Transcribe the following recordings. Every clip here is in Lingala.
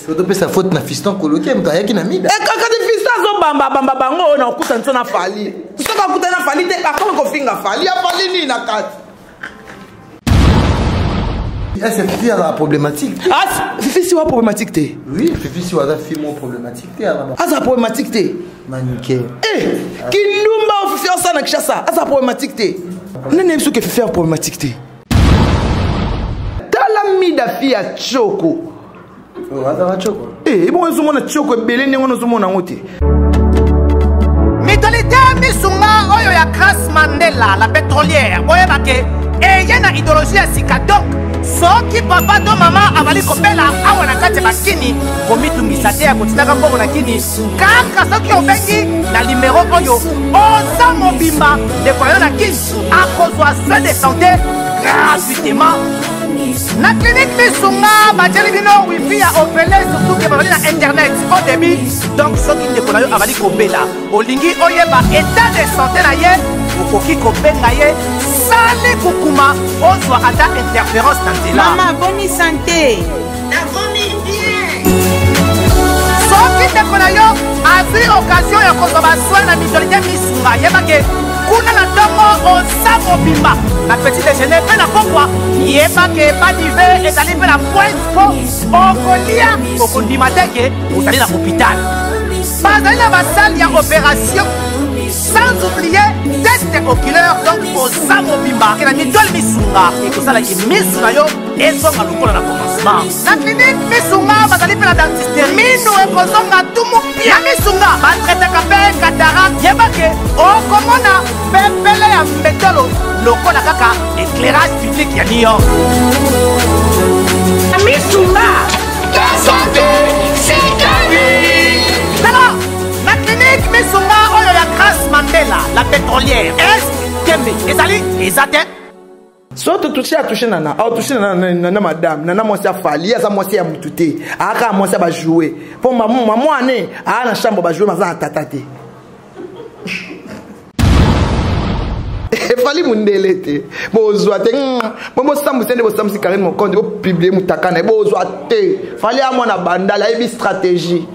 Surtout sa faute na fiston coloqué mtaya ki na mida. Quand des fiston zo bamba bango na okuta ntona fali. Soka okuta na fali te akoma ko finga fali ya fali ni na kati. C'est Fifi a la problématique. Ah, Fifi si wa problématique te. Oui, Fifi si wa da fimo problématique te là-bas. Ah, ça problématique te. Maniqué. Eh, qui numba Fifi on sana kishasa. Ah, ça problématique te. Nene biso ke Fifi a problématique te. Tala mida fi ya choko. Oh, ada choko. Eh, bon zo mona choko ebele nengo zo mona ngote. Mitolite misunga oyo ya Grace Mandela la pétrolière. Boye bake. Et il y a une idéologie à Sika. Donc, soki papa to maman avali kopela awa na kati bakini komitungisa te ya kotinaka mbongo na kini kaka soki obengi na numéro oyo oza mobimba ndeko yo na kini akozwa soin de santé gratuitement na clinique misunga batieli bino wifi ya opele surtout ke babali na internet au début. Donc soki ndeko na yo avali kopela olingi oyeba état de santé na ye okoki kobenga ye sali kukuma ozwa ata interférence na nzela. Maman, bonne santé. La vomi bien. Soki ndeko na yo azwi occasion ya kozwa basoi na mitolite misunga yebake kuna na ntongo oza mobimba na petit déjeuner mpe na pokwa yebake badive ezali mpe na pointe po okolia okondima teke ozali na hôpital bazali na basale ya opération. Sans oublier test oculaire, donc aux amobimba que la mitole misunga et que ça la misuna yo et son à l'oukola na commencement. La clinique misunga bazali pe la dentiste mino et kozonga tumu bien misunga ba traite kapé cataracte yebake o komona pepele ya mbetolo lokola kaka éclairage public ya Lyon. Misunga la santé c'est gagné. Alors la clinique misunga oyo ya Grace Mandela la pétrolière est kembe ezali ezate Soto touché nana, au touché nana madame, nana moi ça fali, ça moi c'est à mutute, aka moi ça va jouer. Pour maman année, à la chambre va jouer maza tatate. Fali mundelete. Bozwate. Mo sambu sende bo sambu sikare mon compte, bo publier mutakana, bozwate. Fali à moi na bandala, ebi stratégie.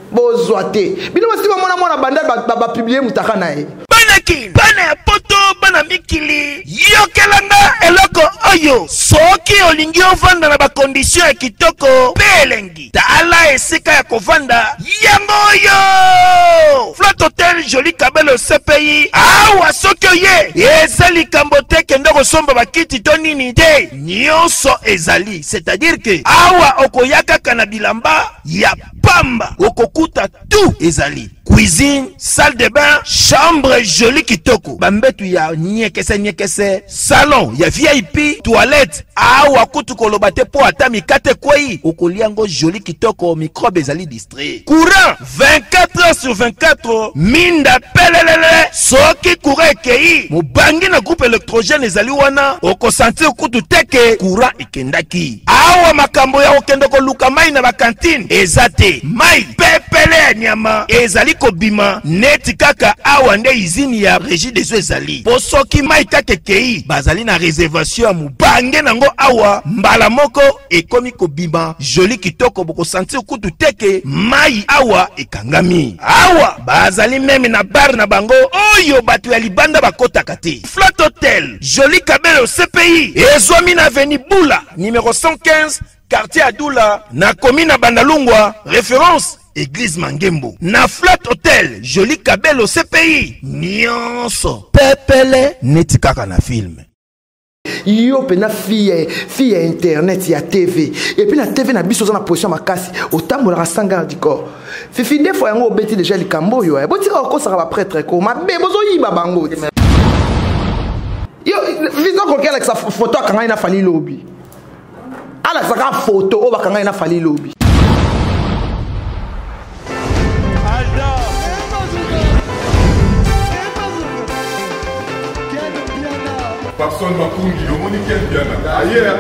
Bozwate. Bino si mo na bandala ba publier mutakana e. Banaki, bana poto, bana mikili. Yokelanga eloko oyo. Soki olingi ovanda na ba condition ya kitoko, belengi. Tala esika ya kovanda. Yango yo. Flat Hotel Joli Kabelo CPI. Awa soki oye. Ezali kambote kendo kosomba bakiti to nini te. Nyonso ezali. C'est-à-dire que awa okoyaka kana bilamba ya pamba. Okokuta tout ezali. Cuisine, salle de bain, chambre jolie kitoko. Bambetu ya nyekese, salon ya VIP, toilette. Awa kutu kolobate po atami kate kwei. Okoliango jolie kitoko, microbe ezali distrait. Courant 24 heures sur 24. Minda pelelele. Soki courant ekei. Mubangi na groupe électrogène ezali wana. Oko sentir kutu teke courant ikendaki. Awa makambo ya okendoko luka mai na bakantine. Ezate mai pepele nyama ezali kobima neti kaka awa nde izini ya régie des eaux ezali. Posoki mai kaka kei bazali na réservation ya mubange nango awa mbala moko ekomi kobima joli kitoko boko sentir kutu teke mai awa ekangami. Awa bazali meme na bar na bango oyo batu ya libanda bakota kate. Flat Hotel Joli Kabelo CPI ezwami na avenue Bula numéro 115 quartier Adoula na commune Bandalungwa référence Église Mangembo. Na Flat Hotel Joli Kabelo CPI nyonso pepele neti kaka na film. Yo pena fille internet ya TV et puis la TV na biso za na position makasi otambola rasanga du corps. Fifi des fois yango obeti déjà likambo yo. Botika okosaka ba prêtre ko mabe bozo yiba bango. Yo vision ko kala sa photo kanga ina fali lobby. Ala saka photo o bakanga ina fali lobby. Personne ne va pour dire, on est quel bien. Ailleurs,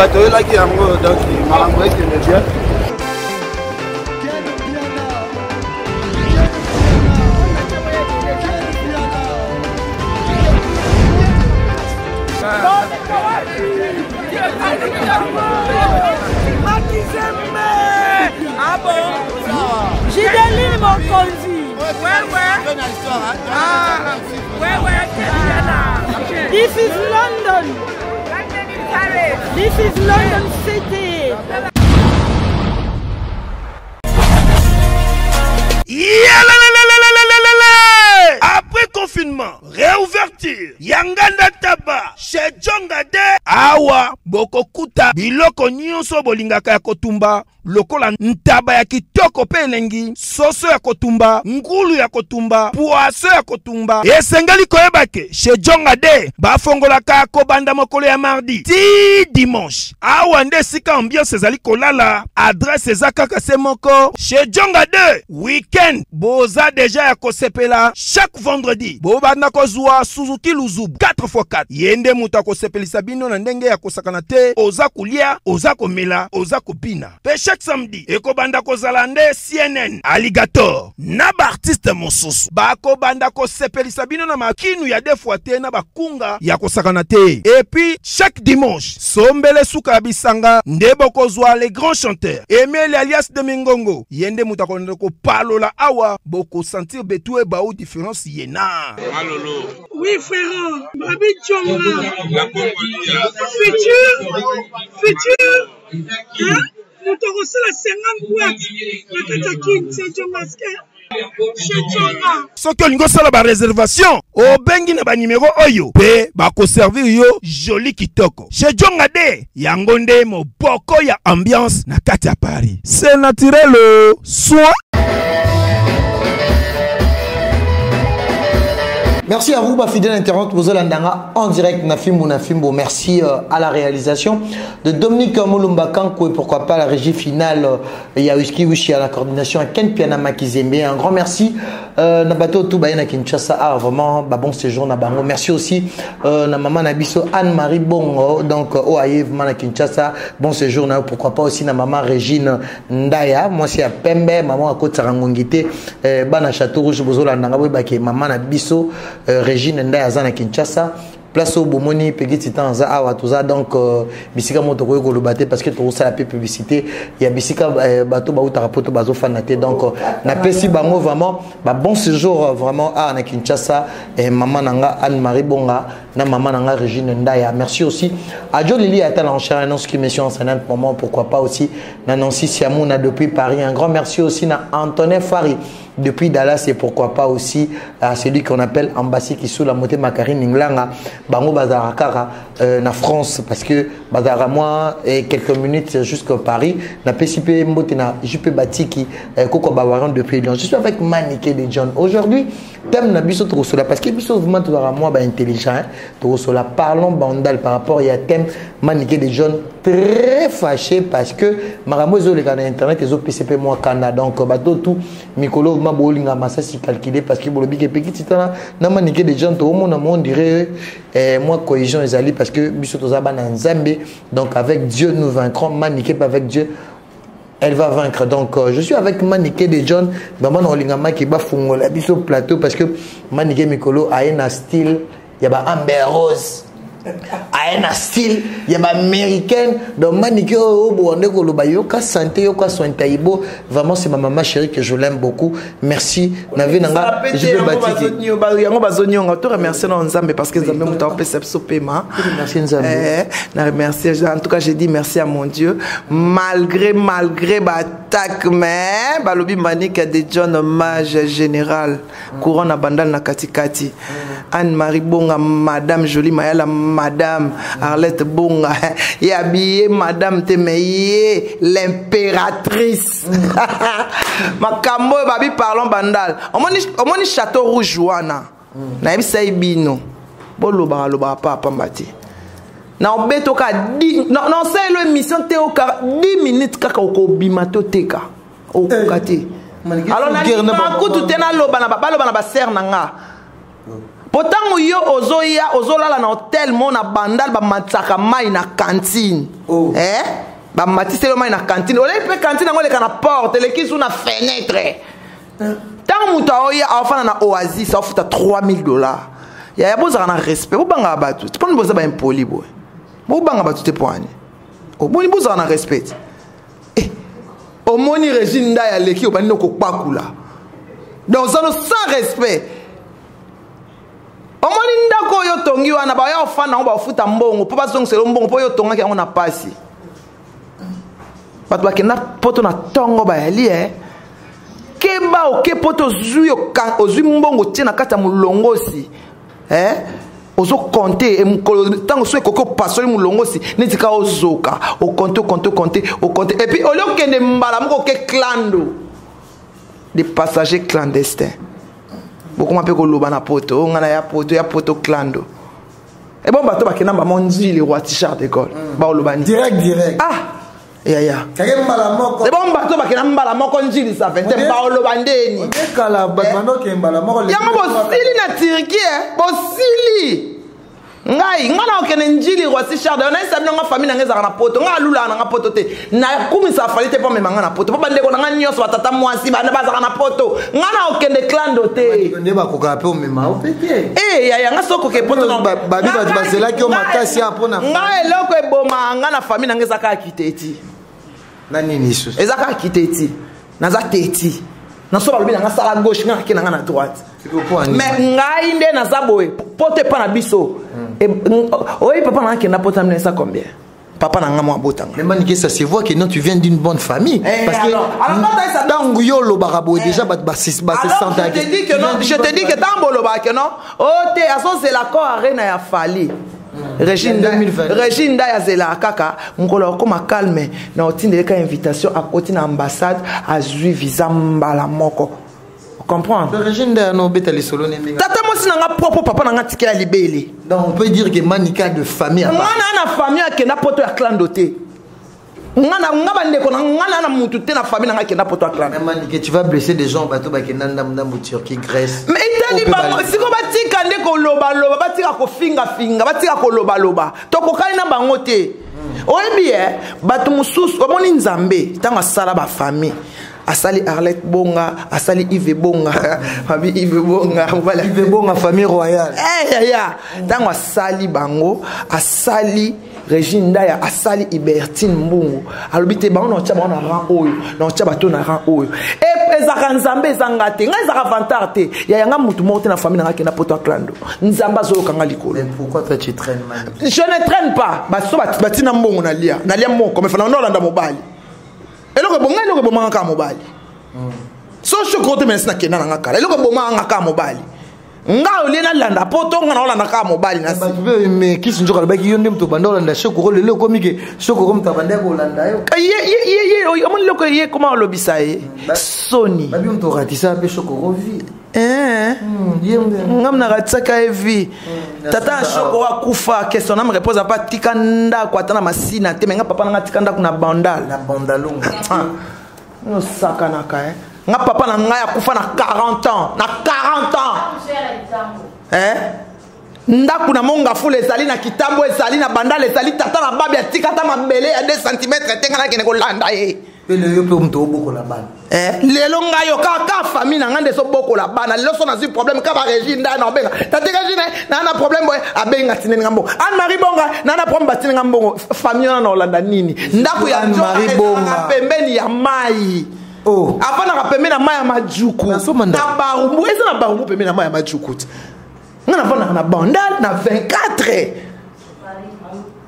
batoyelaki yango donc makambo ekende bien. Ah bon? Gideline Mokonzi. This is London. This is London City. Après confinement, réouverture, Yanganda Taba, chez Djongade, Awa, Bokokuta, Biloko Nyonso Bolingaka ya Kotumba, lokola ntaba ya kitoko pe elengi, soso ya kotumba, ngulu ya kotumba, poaso ya kotumba. Esengali koyebake, chez Djongade, bafongolaka kobanda mokolo ya mardi, ti dimanche. Awa nde sika ambiance ezali kolala, adresse ezaka se moko, chez Djongade, weekend, boza deja ya kosepela, chaque vendredi, bobanda kozwa Suzuki Luzubu, 4x4. Yende muta kosepelisa bino na ndenge ya kosakana te, oza kulia, oza komela, oza kopina. Pe chaque samedi, ekobanda kozala nde CNN, Alligator, na ba artiste mosusu. Bako banda kosepelisa bino na makinu ya defwa te na bakunga ya kosakana te. Et puis, chaque dimanche, sombele suka bisanga, nde bokozwa les grands chanteurs. Emile alias de Mingongo, yende muta ko palola awa, boko sentir betue ba ou différence yena. Malolo. Oui, frère. Babi Djonga. Futur. Hein? Nous t'avons reçu la 50 boîtes. La Katakin, c'est Djongaske. Soki olingo sala ba réservation, obengi na ba numéro oyo pe ba ko servir yo joli kitoko. Chez Djongade, yango nde moboko ya ambiance na kati ya Paris. C'est naturel, soit. Merci à vous, fidèle internaute, en direct, Nafimbo. Merci à la réalisation de Dominique Moulumbakanko et pourquoi pas la régie finale. Il y a Whisky Wishi à la coordination à Ken Pianama Kizembe. Un grand merci. Nabato Toubaïna Kinshasa, vraiment, bon séjour Nabango. Merci aussi na maman Nabiso Anne-Marie Bongo, donc Oaïv Mana Kinshasa. Bon séjour, pourquoi pas aussi na maman Régine Ndaya. Moi c'est à Pembe, maman à Côte Sarangongité, Bana Château Rouge, Bozola Nangabwe Bake, maman Nabiso. Régine Ndaya Zana Kinshasa. Place au Bomoni, Peggy Titan za awa tuza donc bisika moto ko golobate parce que to sala publicité il y a bisika bato ba utarapoto bazo fanate donc na pesi bango vraiment ba bon séjour vraiment à na Kinshasa et maman nanga Anne-Marie Bonga na maman nanga Régine Ndaya. Merci aussi à Joe Lili Atal en cher annonce qui mission enseignante moment pourquoi pas aussi na Nancy Siamouna depuis Paris. Un grand merci aussi na Antonin Fari depuis Dallas et pourquoi pas aussi à celui qu'on appelle Ambassi qui sous la montée Macarine Ninglanga Bango Bazarakara na France parce que Bazara moi et quelques minutes jusqu'à Paris na PCP Mbotena JP Batiki Koko Bawaran depuis Lyon. Je suis avec Maniké de John aujourd'hui thème na biso Tosola parce que biso vraiment tout moi ba intelligent Tosola parlons bandal par rapport il y a thème Maniké de John très fâché parce que maramo zo le canal internet et zo PCP moi Canada donc bato tout Mikolo ma bolinga massa si calculé parce que bolobi ke petit tana na Maniké de John to mon on dirait moi cohésion ezali parce que biso tozaba na Nzambe donc avec Dieu nous vaincrons Maniké pas avec Dieu elle va vaincre. Donc je suis avec Maniké de John maman olingama qui ba fungola biso plateau parce que Maniké Mikolo a un style il y a ba Amber Rose a un style il y a ba américaine donc Maniké au bonde ko lo ba yoka santé yoka soin taibo vraiment c'est ma maman chérie que je l'aime beaucoup. Merci navi nanga je vais batiki yango bazonyonga to remercier na Nzambe parce que Nzambe muta opesa paiement. Merci Nzambe. Na remercier en tout cas j'ai dit merci à mon Dieu malgré batak mais balobi Maniké de John hommage général couronne à bandal na katikati Anne-Marie Bonga madame jolie Mayala madame Arlette Bonga et habillée madame Temeye l'impératrice makambo babi parlons bandal omoni château rouge wana na ebisa ibino boloba papa mbati na obeto ka 10 non c'est l'émission te o 10 minutes kaka ko bimato teka o kati alors na kutu tena loba na baloba na ba ser nanga Pourtant yo ozoya ozolala na hôtel mo na bandal ba matsaka mai na cantine. Ba matise mai na cantine. Ole pe cantine ngole kana porte le kisu na fenêtre. Tant muta oya afana na Oasis afuta $3000. Ya boza na respect. Bo banga batu. Tu peux boza ba impoli boy. Bo banga batu te poani. O boni boza na respect. Au moni régime da ya leki obani no kokpakula. Donc ça sans respect. Au moni ndako yo tongi wana ba ya ofana ba futa mbongo po bazong selo mbongo po yo tonga ki na pasi. Batu bakena poto na tongo ba yali Keba o ke poto zui ozui mbongo tina kata mulongosi. Ozo compter et tant que koko passer mulongosi netika ozoka o compter et puis au lieu que ne mbala moko ke clando des passagers clandestins beaucoup m'appelle ko loba na poto ngana ya poto clando et bon bato bakena ba monzi le roi t-shirt d'école ba loba direct ya kage mbala moko c'est bon bato bakena mbala moko njili ça fait ba loba ndeni kala batmano ke mbala moko ya mo sili na Turquie bosili ngai ngana okene njili roi t-shirt na isabi nga famille ngeza na poto nga lula na poto te na kumisa falite pa memanga na poto pa bandeko na nyoso batata mwasi bana bazaka na poto ngana okende clando te nde ba koka pe o mema o pete ya nga soko ke poto babi ba bazela ki o makasi apona nga eloko eboma nga na famille ngeza ka kiteti na nini so ezaka kiteti naza teti na so balobi nga sala gauche nga kina nga na droite mais ngai nde naza boye pote pa na biso oui, papa n'a qu'un apôtre amené ça combien? Papa n'a pas botanga. Mais man, ça se voit que non, tu viens d'une bonne famille. Parce que dans Guyolo Barabo déjà je te dis que dans Boloba que non. Oh, c'est l'accord arena ya fali. Régine da zela kaka ngolo ko calme na otinde ka invitation à côté na ambassade à jui visa mbala moko. Comprendre? Le régime de no betali solo nembi. Tata mo sinanga propre papa nanga tike ya libeli. Donc on peut dire que manika de famille. Ngana na famille ke na poto ya clan doté. Ngana ngaba ndeko ngana na mutu te na famille nanga ke na poto ya clan. Mais manika tu vas blesser des gens bato ba ke nanda mdambo Turquie Grèce. Mais itali ba siko batika ndeko loba batika ko finga batika ko loba to ko kali na bango te. Oyebi bato mususu omoni nzambe tanga sala ba famille. Asali Arlette Bonga, Asali Yves Bonga, Fabi Yves Bonga, Yves Bonga, famille royale. Tango Asali Bango, Asali Régine Daya, Asali Ibertine Mbungu. Alobite bango no tchaba na ran oyo, no tchaba to na ran oyo. Et ezaka nzambe zangate, nga ezaka vantarte. Ya yanga mutu mote na famille na kena poto clando. Nzamba zo kanga likolo. Mais pourquoi toi tu traînes mal? Je ne traîne pas. Baso batina mbongo na lia moko, mais fana ndolanda mobali. Eloko bonga eloko bomanga ka mobali. So chokote mesna kena nga kala. Eloko bomanga ka mobali. Nga olena landa poto nga na olanda ka mobali na. Mais qui sont joka baki yonde mto banda olanda choko lelo komike choko kom tabanda ko olanda yo. Ye omoni loko ye comment olobisa ye. Sony. Babi mto ratisa pe choko rovi. Ngamna ratsaka evi. Tata choko wa kufa question na me repose pas tikanda kwa tana masina te menga papa na tikanda kuna bandal. Na bandalonga. No sakana ka nga papa na nga ya kufa na 40 ans. Na 40 ans. Ndaku na monga fule ezali na kitambo ezali na bandal ezali tata na babi atikata mabele ya 2 cm tenga na kene ko landa ye. Pele yo pe mto boko la bana. Lelo nga yo ka famille na ngande so boko la bana lelo so na zi problème ka ba Régine da na benga tata Régine na problème boy abenga tineni ngambo Anne Marie Bonga na problème batini ngambo famille na Olanda nini ndaku ya Anne Marie Bonga pembeni ya mai apana ka pembeni na mai ya majuku na barumbu eza na barumbu pembeni na mai ya majuku ngana vana na bandal na 24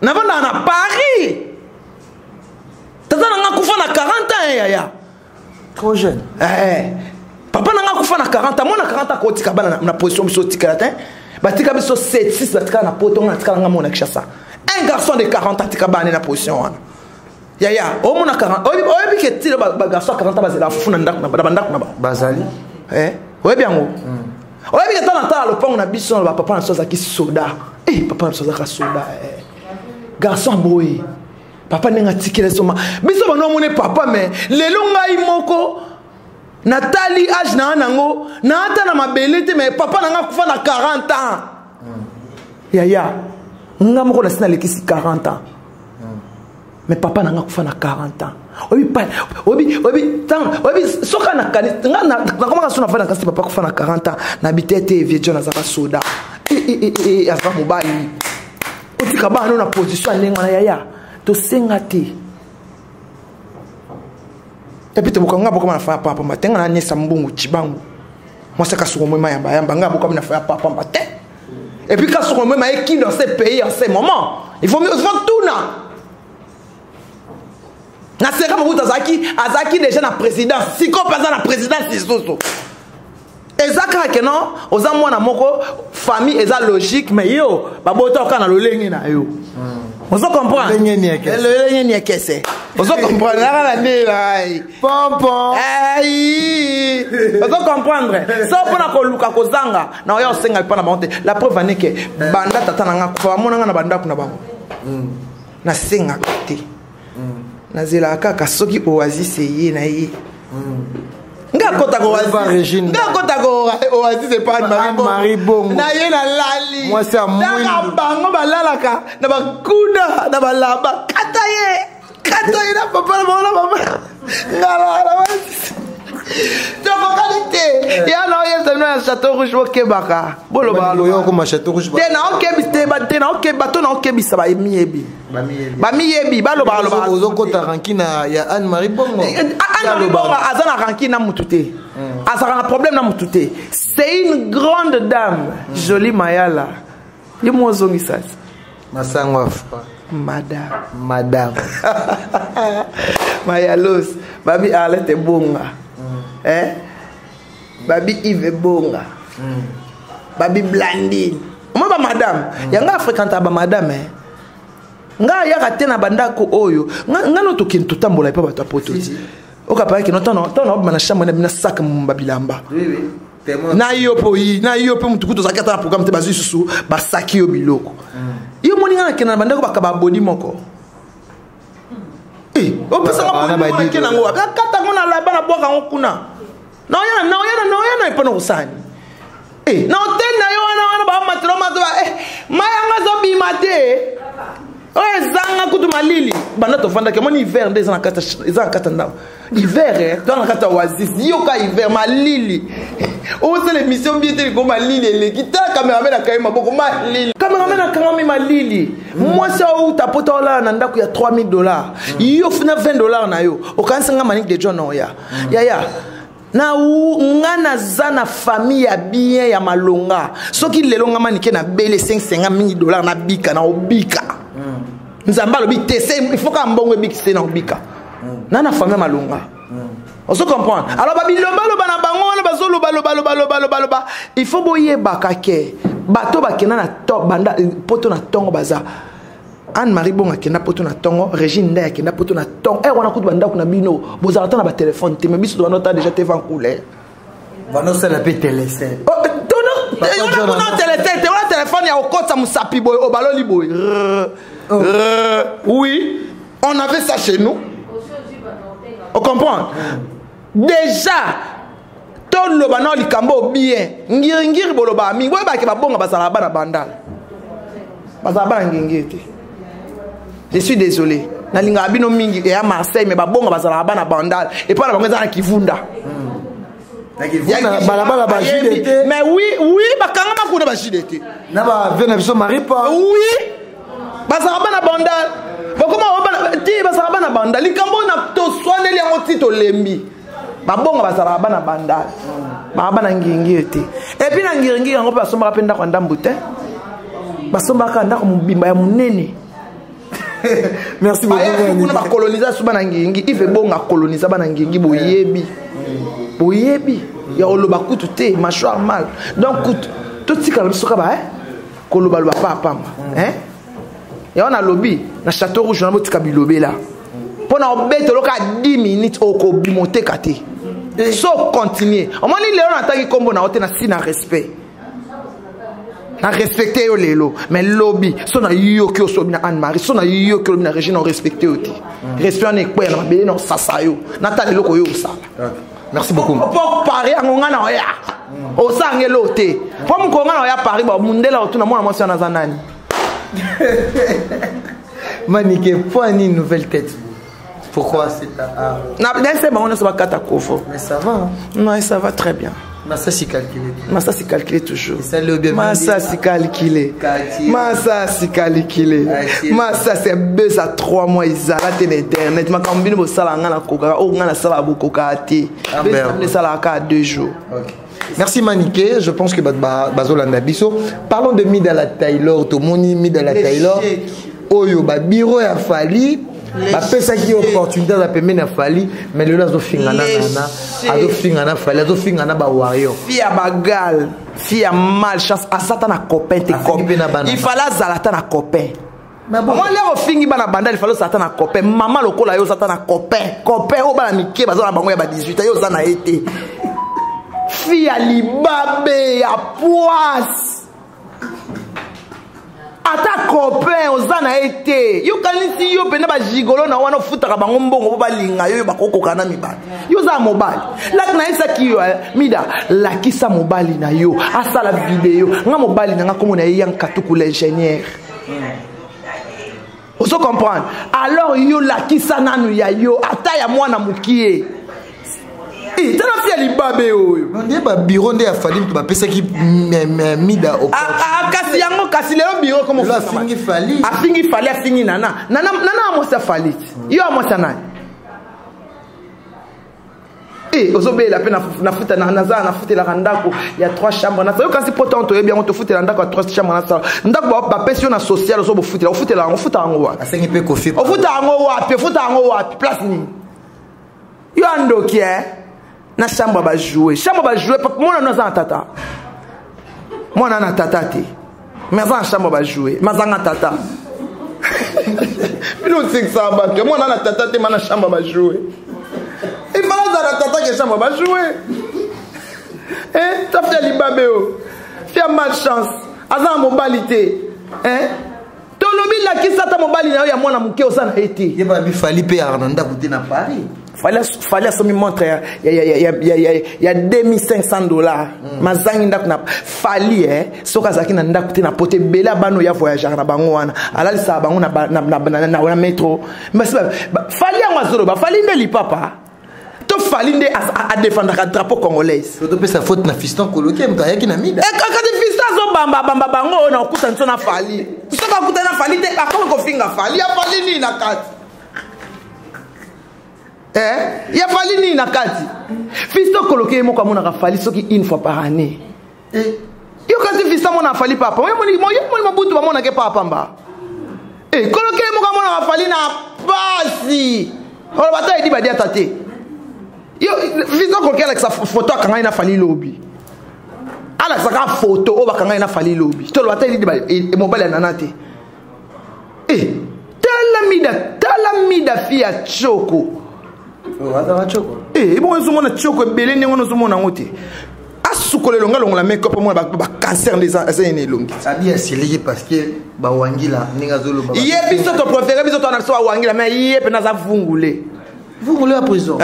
na vana na Paris. Tata nanga kufa na 40 ans yaya. Trop jeune. Papa nanga kufa na 40 ans, mona 40 ans ko tika bana na position biso tika ta. Ba tika biso 7 6 tika na poto nga tika nga mona kishasa. Un garçon de 40 ans tika bana na position wana. Yaya, o mona 40. Oyebi ke tilo ba garçon 40 ans bazela funa ndaku na bandaku na ba. Bazali. Oyebi yango. Oyebi ke tana ta lopango na biso ba papa na soza ki soda. Papa na soza ka soda. Garçon boy. Papa nenga tikele soma biso bano mone papa mais lelo ngai moko Nathalie âge na nango na ata na mabelete mais papa nanga kufa na 40 ans. Yaya nga moko na sina lekisi 40 ans. Mais papa nanga kufa na 40 ans. Obi soka na kani na comment ça na fa na kasi papa kufa na 40 ans na bitete vieux John azaka soda. Asa mobali. Otika ba na position ndenge na yaya to sengati. Et puis tu vois nga boko na fa papa matenga na nyesa mbungu chibangu. Moi c'est kasoko mwema yamba nga boko na fa papa matin. Et puis kasoko mwema qui dans ce pays en ce moment. Il faut tout na. Na sera beaucoup azaki déjà na présidence. Si ko pas na présidence isoso. Ezaka ke non, oza mwana moko famille eza logique mais yo babota ka na lolenge na yo. On se comprend. Le lenge ni ekese. On se comprend la ndela ai. Pompon. Ai. On se comprendre. So pona ko luka ko zanga na yo senga pa na monte. La preuve en est que banda tata na ngako mona nga na banda kuna bango. Na senga te. Na zela kaka soki oasis ye na ye. Nga kota ko oasis. Nga kota ko oasis c'est pas Marie Bongo. Na ye na lali. Moi c'est à moi. Na bango balalaka na bakuna na balaba. Kataye na papa na mama. Ngala. Donc en réalité, il y a un château rouge au Kebaka. Bolo balo yo comme château rouge. Tena o kebiste ba tena o kebato na o kebisa ba miebi. Ba miebi balo balo. Ozo kota rankina ya Anne Marie Bongo. Anne Bongo azana rankina mutute. Azana problème na mutute. C'est une grande dame, jolie Mayala. Yo mozongi sasa. Masangwa. Madame. Mayalos, babi Arlette Bonga. Babi Yves Bonga. Babi Blandine. Moi ba madame, yanga fréquente ba madame nga ya katena bandako oyo. Nga no to kin tutambola pa bato pototi. Oka pa ki no tono na chambre na sac mbabilamba. Oui. Na yopo mutukuto zakata na programme te bazu susu ba saki yo biloko. Yo moninga na kena bandako bakaba bodi moko. O pesa ngaba ba kena ngo akata ngona la bana boka ngokuna. Na yana ipono kusani. Na hotel na yo wana ba matro mazo mayanga zo bimate. Oye zanga kutu malili bana to fanda ke moni hiver des en kata ndam. Hiver dans la kata oasis yo ka hiver malili. O c'est l'émission bien télé comme malili le kita cameraman na kaima boko malili. Cameraman na kangami malili. Moi ça ou ta poto là na ndako ya $3000. Yo fina $20 na yo. O kanisa nga manik de John ya. Ya. Na u ngana zana famille ya bien ya malonga. Soki lelo nga manike na bele $550,000 na bika na obika. Nzamba lo bite il faut ka mbongo bikise na obika. Nana famille malonga. On se comprend. Alors babilomba lo bana bango na bazolo balo. Il faut boyer bakake. Bato bakena na to banda poto na tongo baza. Anne Marie Bonga kena poto na tongo, Régine Ndaya kena poto na tongo. Wana kutu banda kuna bino. Bozalata na ba téléphone te mais biso do nota déjà te van couleur. Vano ça la pe téléphone. Oh tono. On téléphone ya okota musapi boy o baloli boy. Oui, on avait ça chez nous. On comprend. Déjà ton lo bana likambo bien. Ngiri boloba mi. Boy ba ke ba bonga basala bana bandal. Basala bana ngingete. Je suis désolé. Na linga abino mingi e à Marseille mais ba bonga basala bana bandal et pas la bango za kivunda. Balabala ba jidete. Mais oui, ba kanga makuna ba jidete. Na ba vena biso maripa. Oui. Basarabana bandal. Bakoma ti basarabana bandal. Likambo na to swaneli yango tito lembi. Babonga basarabana bandal. Babana ngingi ete. Et puis na ngingi yango basomba penda kwa ndambu te. Basomba ka ndako mubimba ya munene. Merci beaucoup. Kuna ba colonisation bana ngingi. Ife bonga coloniser bana ngingi boyebi. Boyebi. Ya oloba kutu te mâchoire mal. Donc kutu tout tika bisoka ba koloba lo ba pamba. Et on a lobby na château rouge na botika bilobe là. Pona obete loka 10 minutes oko bimonte kate. So continuer. On m'a dit léo na tangi kombo na hote na si na respect. Na respecter yo lelo, mais lobby so na yo ki oso na Anne Marie, so na yo ki na Régine on respecter oti. Respect on est quoi na mabele na sasa yo. Na ta lelo ko yo sala. Merci beaucoup. Pour Paris, on a un oya. Au sangeloté. Pour mon conga oya Paris, bah mundela autour de moi, moi c'est un azanani. Maniqué, point une nouvelle tête. Pourquoi c'est ta... Mais ça va. Hein? Non, ça va très bien. Massa c'est calculé. Massa c'est calculé toujours. Massa c'est calculé. Massa c'est calculé. Massa c'est buzz à 3 mois ils arrêtent l'internet. Ma combine au salon na coca, au na sala beaucoup kati. Buzz sala à 2 jours. Merci Maniqué, je pense que Bazolanda Bisso. Parlons de Midala Taylor, to moni Midala Taylor. Oyo ba bureau ya fali. Ba pesa ki opportunité da pembe na fali, mais le lazo fingana nana, azo fingana fali, azo fingana ba wario. Fia bagal, fia malchance, asata na copain te copain. Il fallait zalata na copain. Moi là au fingi bana banda il fallait zalata na copain. Maman lokola yo zalata na copain. Copain o bana mike bazo na bango ya ba 18 yo za na été. Fia libabe ya poisse. Ata copain ozana été yo kanisi yo pena ba gigolo na wana futa ka bango mbongo ba linga yo ba kokoka na mibali yo za mobile la na isa ki yo mida la kisa mobile na yo asala video nga mobile na nga komo na yang katuku l'ingénieur oso comprendre alors yo la kisa nanu ya yo ata ya mwana mukie tana fia libabe oyo ndé ba bureau ndé ya fali to ba pesa ki mida au kasi yango kasi lelo bureau comme la fingi fali afingi nana amosa fali yo amosa nani ozobe la pena na futa na naza na futa la ndako ya 3 chambres na yo kasi poto to bien on te futa la ndako ya 3 chambres na sa ndako ba pesa na social ozo bo futa o futa ngo wa asengi pe kofi o futa ngo wa place ni yo andoki na chambre ba jouer moi na za tata moi na tata te mais za chambre ba jouer mazanga tata bilo six samba que moi na tata te na chambre ba jouer il fallait za tata que chambre ba jouer ta fait libabeo fia malchance aza mobilité tolobi la kisata mobali na yo ya mwana muke osana été yeba bi fali pe arnanda kuté na Paris. Fallait me montrer il y a $2,500 mazangi ndak na fali soka zaki na ndak te na pote bela bano ya voyageur na bango wana alali sa bango na métro mais fali ngazolo ba fali ndeli papa to fali nde a défendre ka drapeau congolais to pe sa faute na fiston coloqué mta yaki na mida ka fiston zo bamba bango na okuta nso na fali soka okuta na fali te akoma ko finga fali ya fali ni na kati ya fali ni na kati fisto coloqué mo kwa mona fali soki une fois par année yo kasi fisto mo na fali papa mo mabutu ba mona ke papa mba coloqué mo kwa mona fali na basi o bata idi ba dia tate yo fisto coloqué avec sa photo akanga na fali lobi ala saka photo o bakanga na fali lobi to bata idi ba mobile na nate talamida fia choko bon zo mona choko belé ne ngono zo mona ngote asukolelo ngalongo la make-up mo ba cancer des anciens longi sabi asili parce que ba wangila ninga zolo ba yé biso to préféré biso to na so wangila mais yé pe na za vungule à prison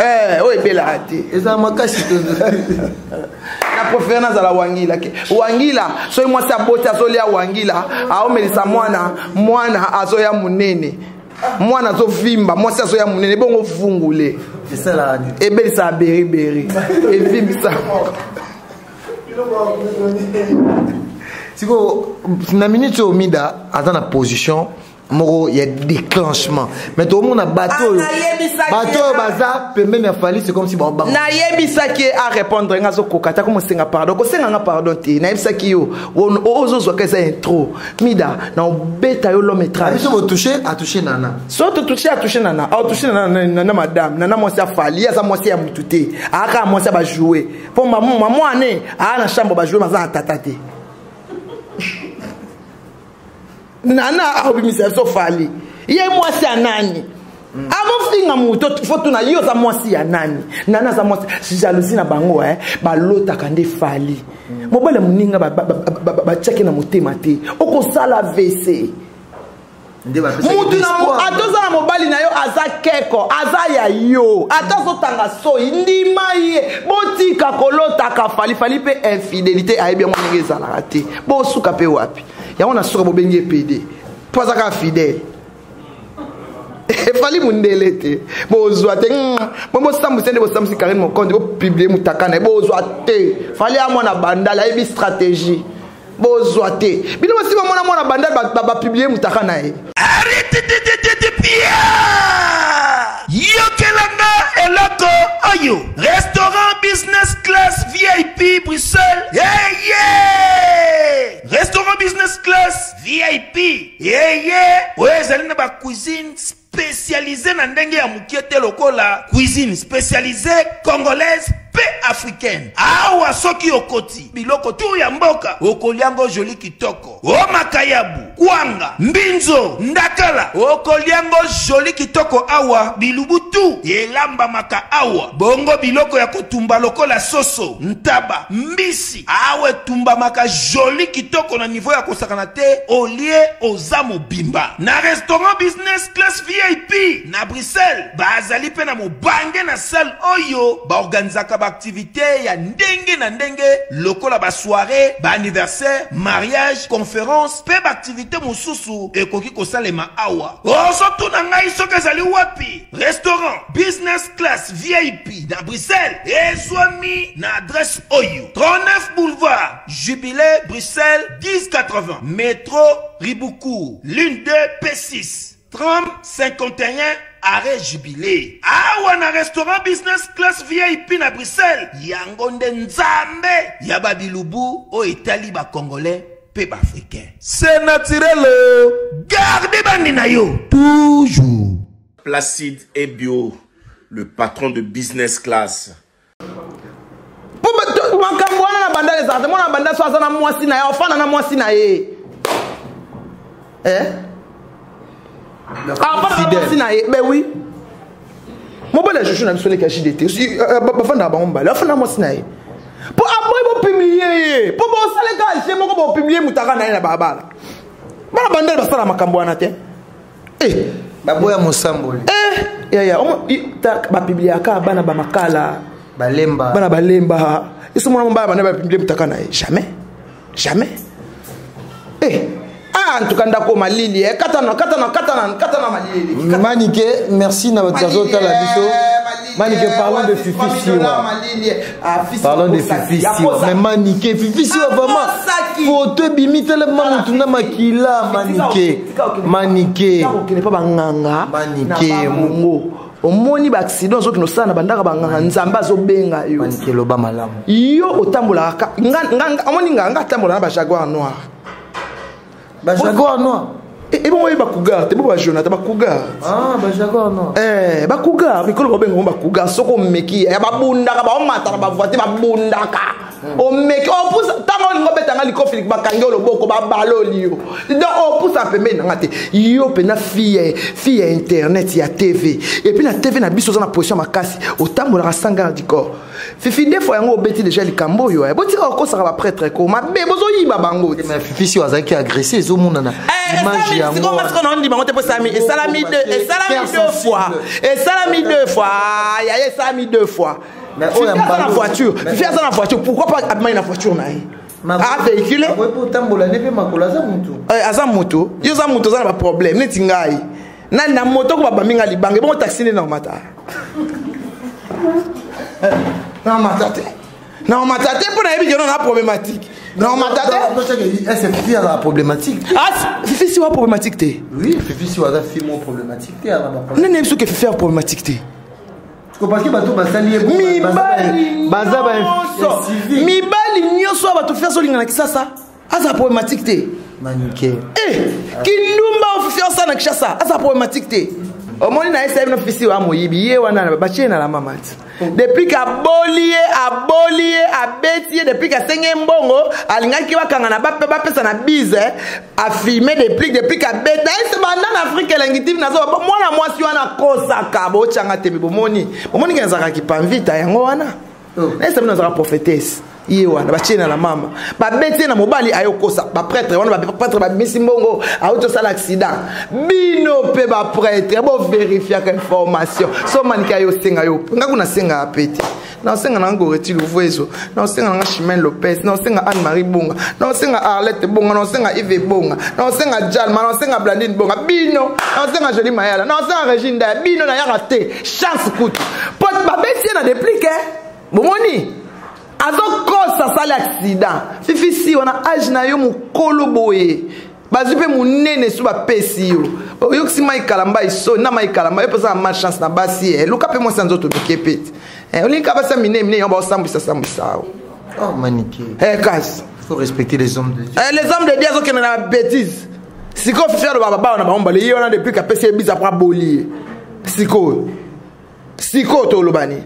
o ebela ati eza makasi to na préféré na za la wangila ke wangila so moi sa bote azolia wangila a o melisa mwana azoya munene mwana zo vimba moi sa azoya munene bongo vungule c'est ça la radio ebeli sa beri e vimba siko na minute au mida atana position moko il y a déclenchement mais tout le monde a bateau baza pembeni ya fali c'est comme si ba na yebisaki a répondre ngazo kokata comme senga pardon ko senga nga pardon te na yebisaki yo ozo ka ça intro mida na obeta yo l'homme métrage biso bo toucher a toucher nana so to toucher a toucher nana a toucher nana madame nana moi ça fali ya ça moi c'est mutute aka moi ça ba jouer pour maman ane a na chambre ba jouer maza tatate nana abimisa so fali ye mwasi ya nani amo finga muto foto na yo za mwasi ya nani nana za mwasi jalousie na bango balota kande fali mobala muninga ba check na motema te oko sala VC mutu na atoza na mobali na yo aza keko aza ya yo atazotanga soyi ndima ye botika kolotaka fali pe infidélité ayebi yango ndenge ezalaka te bosuka pe wapi yango na suka bobengi epede po azaka fidèle efali mundele te bozwa te bomosambwisa nde bosambwisi Karine Mokonde bopiblie mutakana bozwa te fali ya mwana bandala ayebi stratégie bozwa te bino basi bamona mwana bandala bapiblie mutakana ye arrête de pia yokelanga eloko oyo restaurant business class VIP Bruxelles restaurant business class VIP ezali na ba cuisine spécialisée na ndenge ya mukiete lokola cuisine spécialisée congolaise pe africaine awa soki okoti biloko tu ya mboka okoliango joli kitoko o makayabu kwanga mbinzo ndakala okoliango joli kitoko awa bilubutu elamba maka awa bongo biloko ya kotumba lokola soso ntaba mbisi awe tumba maka joli kitoko na niveau ya kosakana te olie oza mobimba na restaurant business class VIP na Bruxelles bazali pe na mobange na salle oyo ba organizaka ba activité ya ndenge na ndenge lokola ba soirée ba anniversaire mariage conférence pe ba activité mosusu ekoki kosalema awa oso tuna ngai soki ezali wapi restaurant business class VIP na Bruxelles ezwami na adresse oyo 39 boulevard Jubilé Bruxelles 1080 métro Riboucourt l'une 2 P6 30 51 arrêt Jubilé awa na restaurant business class VIP na Bruxelles yango nde nzambe ya babilubu o etali ba congolais pe ba africain c'est naturel gardez bandi na yo toujours Placide et Bio, le patron de business class. makambo wana na banda ezalaka te mwana na banda so aza na mwasi na ye ofanda na mwasi na ye mwasi na ye ben oui mobala jojo na biso leka JDT bafanda bango mbala afanda mwasi na ye po après bopublie ye po bosaleka je moko bopublie mutaka na ye na babala bana banda basala makambo wana te baboya mosamboli bapubliaka bana bamakala balemba bana balemba iso mwana mbaya bana bapublie mutaka na ye jamais en tout cas ndako malili katana malili Manike merci na batazo tala biso Manike parlons de Fifi Siwa parlons de Fifi Siwa mais Manike Fifi Siwa vraiment photo bimi tellement mutuna makila Manike okene pa banganga Manike mungo omoni ba accident zo kino sana bandaka banganga nzamba azobenga yo Manike loba malamu yo otambola nganga omoni nganga tambola na ba jaguar noir ba jaguar noir bon oui bakuga te bo ba Jonathan bakuga ba jaguar noir bakuga mikolo bobenga bakuga soko meki ya babundaka ba omata ba voiture babundaka o meki o pousa tango ngo betanga likofi bakange loboko ba baloli yo donc o pousa pembe na ngate yo pe na fille internet ya TV et puis na TV na biso za na position makasi otambola ka sanga diko Fifi des fois yango obeti déjà likambo yo boti ko saka ba prêtre ko mabe bozo yiba bango mais Fifi si wazaki agressé ezo monana image ya mo parce qu'on on dit bango te po sami et salami deux fois ya salami deux fois mais on a la voiture Fifi a la voiture pourquoi pas abima na voiture na véhicule tambola ne pe makola za mutu aza mutu yo za mutu za na problème neti ngai na moto ko ba minga libange bon taxi ne na mata non matate pour na yebi na problématique non matate est-ce Fifi a la problématique Fifi si wa problématique te oui Fifi si wa film problématique te non nem so que Fifi a problématique te parce que bato basali mibali nyonso bato Fifi azolinga na kisasa aza problématique te Manike kindumba Fifi osana kisasa aza problématique te omoni na esa na Fifi wa moyibi ye wana bache na la mamati depuis que abolié abetié depuis que senge mbongo alingaki bakanga na bape bapesa na bise a filmer depuis que beta ese banda na Afrique lengitime nazo mwana mwasi wana kosaka bochanga te bomoni ngenzaka ki panvita yango wana ese mna zaka prophétesse wana batie na la mama ba beti na mobali ayokosa ba prêtre wana ba prêtre ba misimbongo auto sala accident bino pe ba prêtre bo vérifier que information so manika yo senga yo ngakuna senga apeti na senga na ngoreti luvezo na senga na Chimène Lopez na senga Anne Marie Bonga na senga Arlette Bonga na senga Yves Bonga na senga Jalma na senga Blandine Bonga bino na senga Jolie Mayala na senga Regine Da bino na ya raté chance kutu pot ba beti na déplique bomoni azo kosa sala accident fifi si wana age na yo mukolo boye bazupe munene su ba pesi yo yo kisi mai kalamba iso na mai kalamba yo pesa ma chance na basi luka pe mo sanzo to bikepeti olinka basa mine yo ba sambisa oh maniki kas faut respecter les hommes de Dieu les hommes de Dieu zo ke na bêtise siko fier de baba na ba ombale yo na depuis ka pesi biza pra boli siko to lobani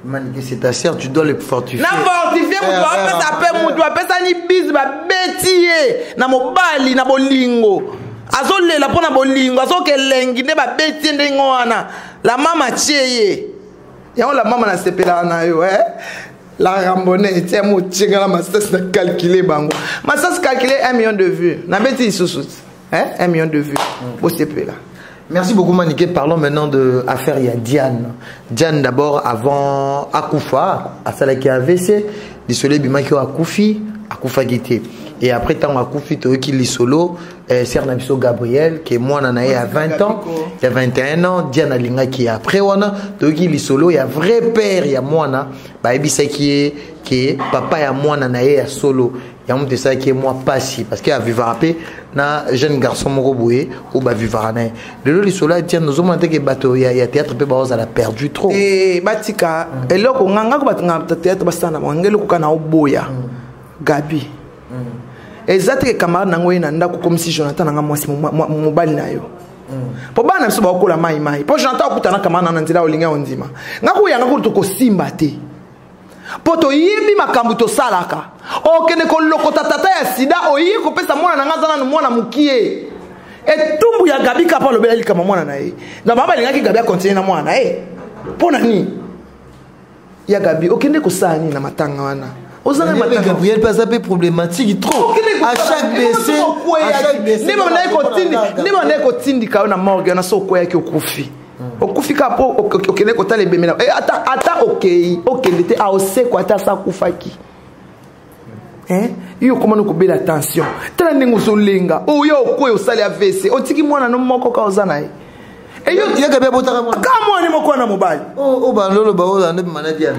maniki c'est ta sœur tu dois le fortifier na fortifier mu doit pesa pe mu doit pesa ni bis ba betie na mobali na bolingo azolela pona bolingo azokelengi ne ba betie ndengo wana la mama tieye yango la mama na sepela na yo la rambonne tie mo tchinga la masas na calculer bango masas calculer 1 million de vues na beti sous 1 million de vues au sepela. Merci beaucoup Maniké. Parlons maintenant de affaire il y a Diane. Diane d'abord avant Akoufa, à celle qui a AVC, désolé Bimaki Akoufa Guité. Et après tant Akoufi Toki li solo, Sernabiso Gabriel qui est moi nanae à 20 ans, il y a 21 ans, Diane Alinga qui est après wana, Toki li solo, il y a vrai père, il y a moi na, bah ebisa qui est papa ya moi nanae à solo. Il y a un de ça qui est moi pas si parce qu'il y a vivarapé na jeune garçon moroboué ou ba vivarane le loli sola tient nous avons que bateau il y a théâtre pe baoza la perdu trop et batika eloko nganga ko batinga théâtre basana ngelo ko kana oboya Gabi exacte que camarade nango ina ndako comme si Jonathan nanga mwasi mobali na yo po bana biso ba kola mai po Jonathan okutana camarade na nzira olinga ondima ngako yanga ko to simba te poto yibi makambu to salaka okene ko lokota tata ya sida oyi ko pesa mwana na ngazana no mwana mukie etumbu ya Gabi kapa lobela likama mwana na ye na baba lingaki Gabi a continuer na mwana pona ni ya Gabi okende ko sani na matanga wana ozana matanga Gabriel pas un peu problématique trop à chaque décès ni mona ko tindi ka na morgue na soko yake okufi okufika po okene ko tale bemela ata okende te aose ko ata sa kufaki iyo komana ko bela attention tala ndingo solenga oyo ko yo sali AVC otiki mwana no moko ka ozana yo Gabi botaka mwana ka mwana moko na mobali ba lolo ba oza ndo maladie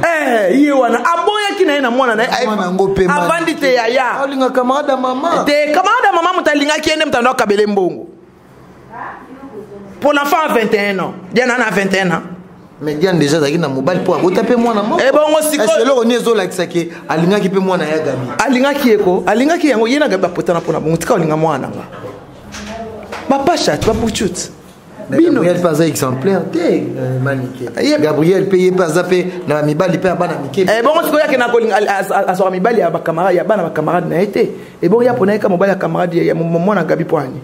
iyo wana aboya kina na mwana na avandi te yaya olinga camarade mama te camarade mama mutalinga kiende mtando kabele mbongo. Pour l'enfant à 21 ans, Diane a 21 ans. Mais Diane déjà zaki na mobile pour taper moi na mo. Eh bon aussi est-ce que le niezo like saki alinga ki pe moi na ya Gabi. Alinga ki eko, alinga ki yango yena Gabi potana pona bon tika olinga mwana nga. Ba pas chat, ba puchut. Bino Gabriel pas exemplaire té Maniké. Gabriel payé pas zapé na mibali pe bana Miké. Eh bon aussi ya kena kolinga asora mibali ya ba camarade ya bana ba camarade na été. Et bon ya pona ka mobile ya camarade ya mwana Gabi poani.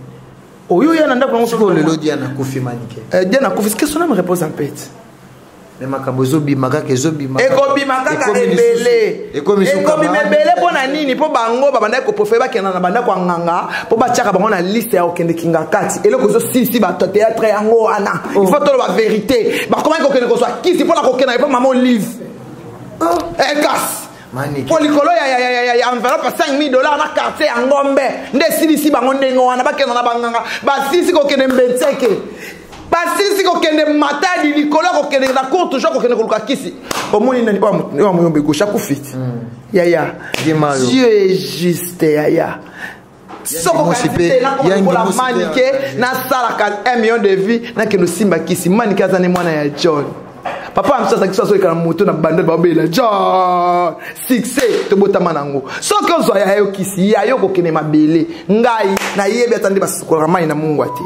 Oyo ya nanda kwa ngoko le Diane Akoufi Maniké. Diane Akoufi, qu'est-ce qu'on me repose en paix? Mais makabozo bimaka kezo bimaka. Eko bimaka ka ebele. Eko bimebele pona nini po bango ba banda ko profeba kena na banda kwa nganga po ba tiaka bango na liste ya okende kinga kati. Eloko zo si ba théâtre yango ana. Il faut to la vérité. Ba comment ko kende ko soit qui c'est pour la ko kena pas maman livre. Casse. Polikolo ya enveloppe $5,000 na quartier ya Ngombe nde silisi bango ndengo wana bakena na banganga basisi ko kende mbetseke basisi ko kende matadi likolo ko kende na court toujours ko kende ko lukakisi omoni nani ba moyombe gauche akufiti yaya Dieu est juste yaya soko kasipe yangi la Maniké na sala ka 1 million de vues na kendo simba kisi Maniké azane mwana ya John. Papa amsasa kiso ekala moto na bande babela John succès to botama nango soki ozo ya yo kisi ya yo ko kene mabele ngai na yebi atandi basikola mai na Mungu ati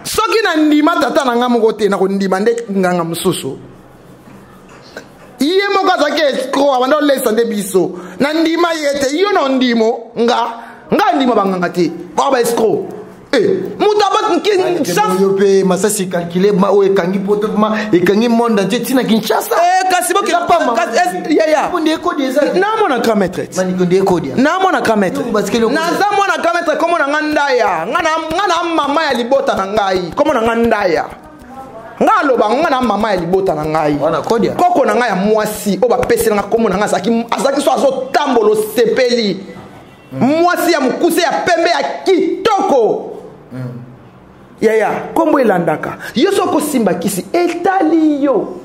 soki na ndima tata na ngamo kote na ko ndima nde nganga mususu iye moko azaki escroc abanda olesa nde biso na ndima yete iyo na ndimo nga ndima banganga te ba escroc Moutabat chance. Massa c'est calculé, ma ou ekangi poto ma ekangi monde entier tina Kinshasa. Kasi boki ya. On est code des na mona krametre. Mani ko de code. Na mona krametre. Parce que le na za mona krametre comme na ngandaya. Ngana mama ya libota na ngai. Comme na ngandaya. Ngalo ba ngana mama ya libota na ngai. Wana code ya. Koko na ngai ya mwasi o ba pesela nga comme na nga azaki so azo tambolo sepeli. Mwasi ya mukuse ya pembe ya kitoko. Kombo elandaka yo soko simba kisi etali yo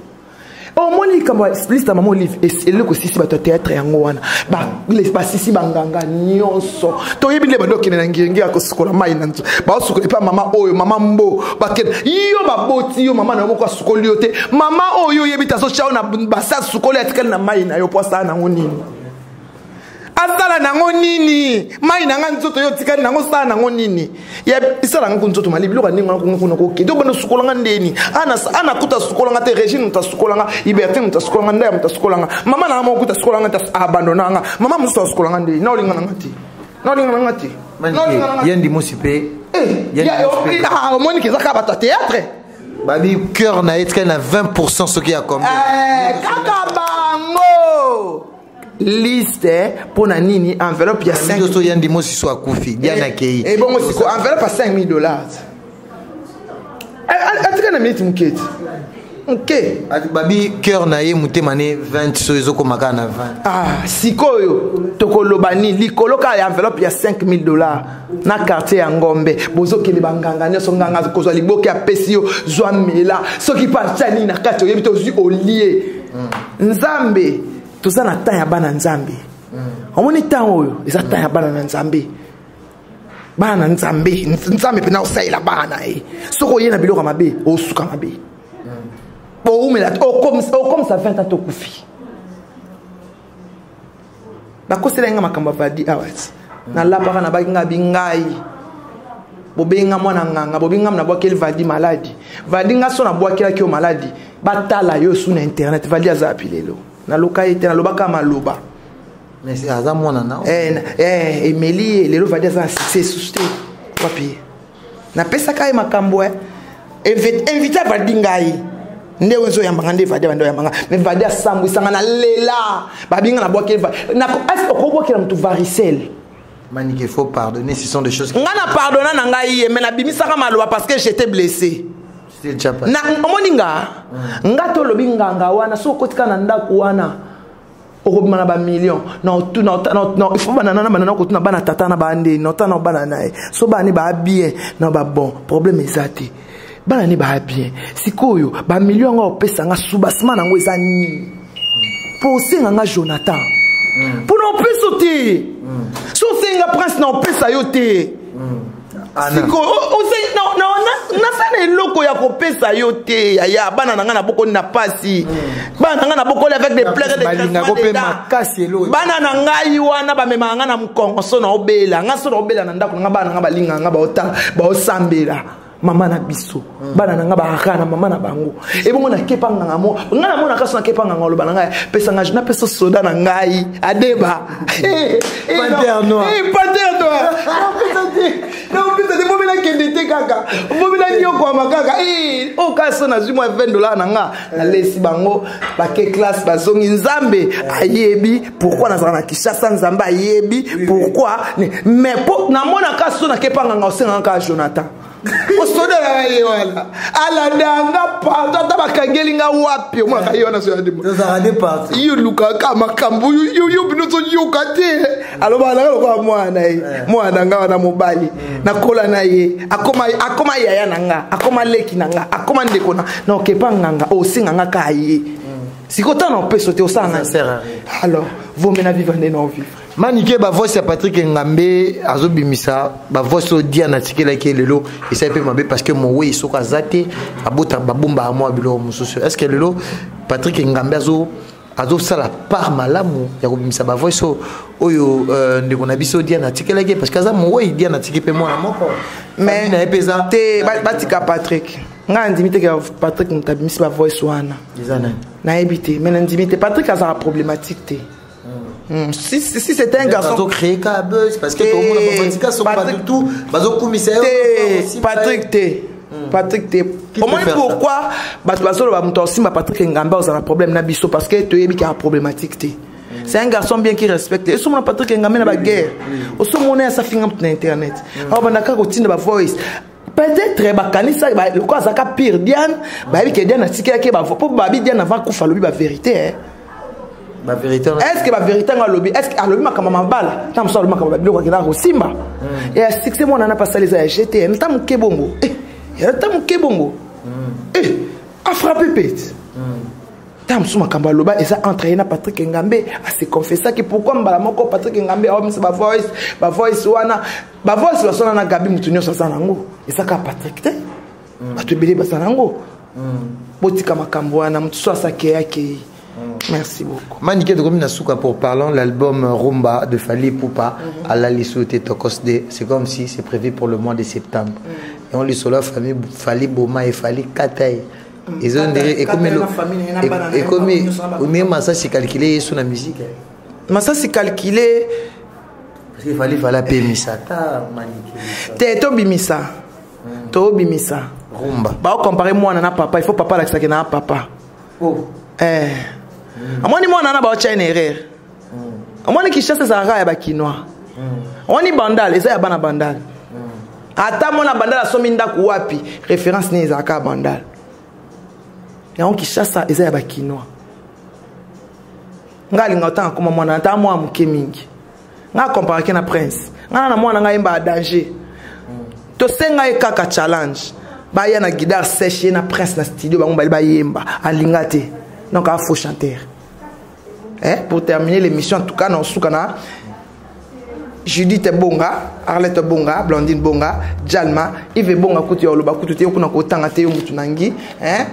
omoni kamba expliste mama olive eloko sisi bato théâtre yango wana ba sisi banganga nyonso to yebile badoki na ngenge ya kosukola mai nanzo ba osukola pa mama oyo mama mbo bakene yo baboti yo mama na moko asukoli yo te mama oyo yebita so chao na basa sukoli atikali na mai na yo posa na ngonini asala nango nini mai nanga nzoto yo tikali nango sala nango nini ya isala nango nzoto mali biloko ninga kuna ko kedo bana sukolanga ndeni ana kuta sukolanga te régime muta sukolanga liberté muta sukolanga ndaya muta sukolanga mama na mo kuta sukolanga ta abandonanga mama muso sukolanga ndeni na olinga ngati yendi mosipe ya omoni kezaka bato théâtre babi cœur na etka na 20% ce qui a comme kaka bango liste pour nini enveloppe ya 5 000 yandi mosi so akufi diana kei et bon aussi enveloppe à $5,000 atika na minute muketi OK babi cœur na ye mutemane 20 so ezoko makana 20 sikoyo tokolobani likoloka ya enveloppe ya $5,000 na quartier ya Ngombe bozokele banganga nyoso nganga kozwa liboki ya pesio zwa mela soki pa tani na kati oyebito zwi olie nzambe toza na temps ya bana nzambe omoni temps oyo eza temps ya bana nzambe nzambe pena osalela bana soko oye na biloko mabe osuka mabe boumela comme ça 20 ans tokufi bakosela nga makambo vadi awat na lapaka na bakinga bingai bobenga mwana nganga bobenga na bwakeli vadi maladi vadi nga so na bwakela ki o maladi batala yo su na internet vadi azapi lelo na lokaite na lobaka maloba mais c'est azamona na Emily lelo vadi za success te papier na pesa kai makambo invite vadi ngai ndewe nzo yambanga nde vadi bando yambanga mais vadi asambu sanga na lela babinga na bwakeli na est okobwakela mtu varicelle Manique, faut pardonner, ce sont des choses qui... Ngana pardonner na ngai mais na bimisaka maloba parce que j'étais blessé. C'était déjà pas. Na omoninga ngato lobi nganga wana so kotika na ndako wana okobima na ba million na il faut banana banana ko tuna bana tata na bande nota na bana nae so bani ba bien na ba bon problème ezate bana ni ba bien sikoyo ba million nga opesa nga subasma na ngo ezani pour singa nga Jonathan pour non plus sauter so singa prince na opesa yo te siko o se na sana eloko ya kopesa yo te ya bana na nga na boko na pasi bana nga na boko avec des pleurs de bana na ngai wana ba mema nga na mkongo so na obela nga so na obela na ndako nga bana nga balinga nga ba ota ba osambela mama na biso bana na nga ba akana mama na bango e bongo na kepa nga mo nga na mona kaso na kepa nga ngolo bana nga pesa nga na pesa soda na ngai adeba panthère noir non pesa de bomi na kendete kaka bomi na nyoko makaka o kaso na zimo $20 na nga na lesi bango ba ke classe bazongi nzambe ayebi pourquoi na zana Kinshasa nzambe ayebi pourquoi mais po na mona kaso na kepa nga osenga ka Jonathan osoda la wala ala danga pa tata bakangelinga wapi omwa kayona so yadimo tozarade pa yo luka kama kambu yo binozo yokate aloba la ko mwana nga na mobali na kola na ye akoma yaya nanga akoma leki nanga akoma ndeko na no kepa nganga osinga nga kaye sikota na peso te osanga alors vous mena vivre non vivre Manique ba voix ya Patrick Ngambe azobimisa ba voix o dia na tikela ke lelo et ça peut mabe parce que mon oui soka zate abota babomba mo bilo mususu est-ce que lelo Patrick Ngambe azo sala par malamu ya kobimisa ba voix oyo ndeko na biso dia na tikela ke parce que za mo oui dia na tikepe mo na moko mais na epeza te batika Patrick nga ndimite ke Patrick ntabimisa ba voix wana dizana na ebité mais ndimite Patrick a ça problématique te Si c'était un garçon créé qu'à buzz parce que tout le monde pas du tout. Patrick T. Comment pourquoi Patrick Ngamba a un problème nabiso parce que tu es un problématique T. C'est un garçon bien qui respecte. Et souvent Patrick Ngamba na guerre. Au sommet à sa finance sur internet. Alors on a qu'à continuer la voice. Peut-être bakanisa le quoi ça pire Diane ba bi que Diane a tiké ke ba pour babi Diane avant ko fa lobi ba vérité la vérité est-ce que la vérité dans lobby est-ce que lobby makama bala tam so lobby makama biloko kina ko simba et à succès moi na pas ça les a jeté tam kebongo tam kebongo a frappé pète tam so makamba loba et ça entraîné na Patrick Ngambe à se confesser que pourquoi mbala moko Patrick Ngambe a mis ba voice wana ba voice la sona na Gabi mutunyo sasa nango et ça ka Patrick te ba to belé ba sanango botika makambo wana mutu so asake yake. Merci beaucoup. Maniké de Gomina Souka pour parlant l'album Rumba de Fali Poupa à la Lissouté Tokosde. C'est comme si c'est prévu pour le mois de septembre. Et on lui sola famille Fali Boma et Fali Kataï. Ils ont dit et comme Massa c'est calculé sur la musique. Massa c'est calculé parce qu'il fallait payer Misata Maniké. T'es to bimisa. To bimisa. Rumba. Bah comparer moi na papa, il faut papa là que ça que na papa. Oh. Amoni moi nana ba cha erreur. Amoni ki chasse za ra ya ba kinois. Amoni bandal eza ya bana bandal. Ata mona bandal asomi ndaku wapi référence ni za ka bandal. Ya on ki chasse eza ya ba kinois. Ngali ngota koma mwana ata mwa muke mingi. Nga comparer na prince. Nga na mwana nga imba danger. To senga e kaka challenge. Ba ya na guitare sèche na prince na studio ba ngomba ba yemba alingate. Donc, il faut chanter. Pour terminer l'émission, en tout cas, nous sommes Judith Bonga, Arlette Bonga, Blandine Bonga, Jalma, Yves Bonga, Kouti Oloba, Kouti Okuna Kotanga Teo Mutunangi,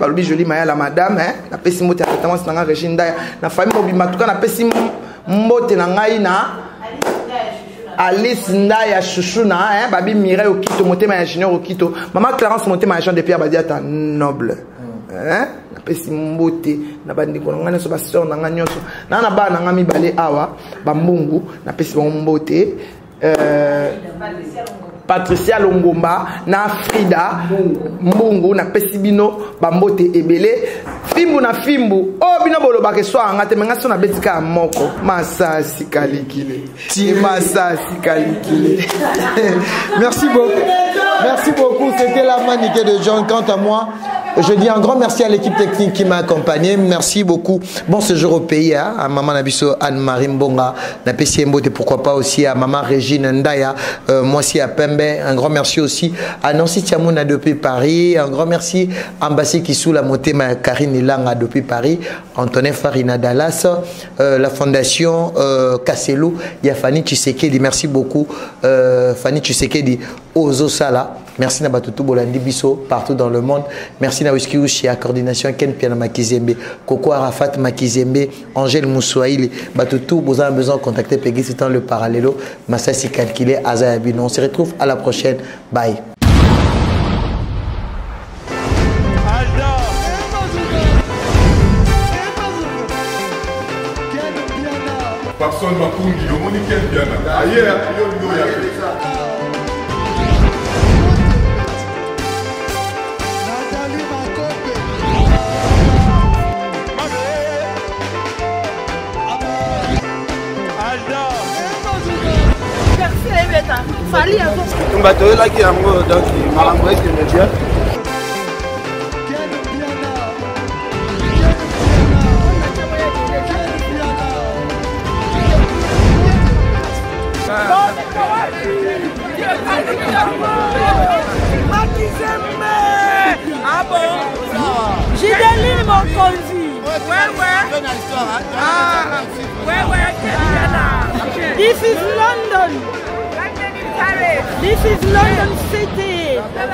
Balobi Jolie Maya la madame, na pesi mote traitement na Régine Daya, na famille Mobima, en tout cas, na pesi mote na ngai na Alice Ndaya Chouchouna, Babi Mireille Okito, Motema ingénieur Okito, Maman Clarence Motema agent de Pierre Badiata noble. Na pesi mbote na bandiko ngana so ba sœur na nganyoso na na ba na ngami balé awa ba mbungu na pesi mbote Patricia Longomba na Frida mbungu na pesi bino ba mbote ebele fimbu na fimbu o bino boloba ke so anga te menga so na betika moko masasi kalikile ti masasi kalikile. Merci beaucoup c'était la Maniké de John. Quant à moi je dis un grand merci à l'équipe technique qui m'a accompagné. Merci beaucoup. Bon séjour au pays, hein, à Maman Nabiso Anne-Marie Mbonga, na Pessimbo, et pourquoi pas aussi à Maman Régine Ndaya, moi aussi à Pembe. Un grand merci aussi à Nancy Tiamouna depuis Paris. Un grand merci à Mbassi Kissou, la Motema Karine Langa depuis Paris. Antonin Farina Dallas, la fondation Kasselou, il y a Fanny Tshisekedi. Merci beaucoup. Fanny Tshisekedi, Ozo Sala. Merci Nabatutu Bolandi Bisso partout dans le monde. Merci na Whisky Ushi à coordination Ken Piana Makizembe, Coco Arafat Makizembe, Angèle Moussouaïli, Batutu, vous avez besoin de contacter Peggy, c'est dans le parallélo. Massassi calculé, Azayabino. On se retrouve à la prochaine. Bye. Personne m'a conduit, le monde est bien. Ailleurs, Fali a on va te là qui a donc malangoué qui me dit. Ah bon? J'ai des livres mon conduit. This is London. This is London City.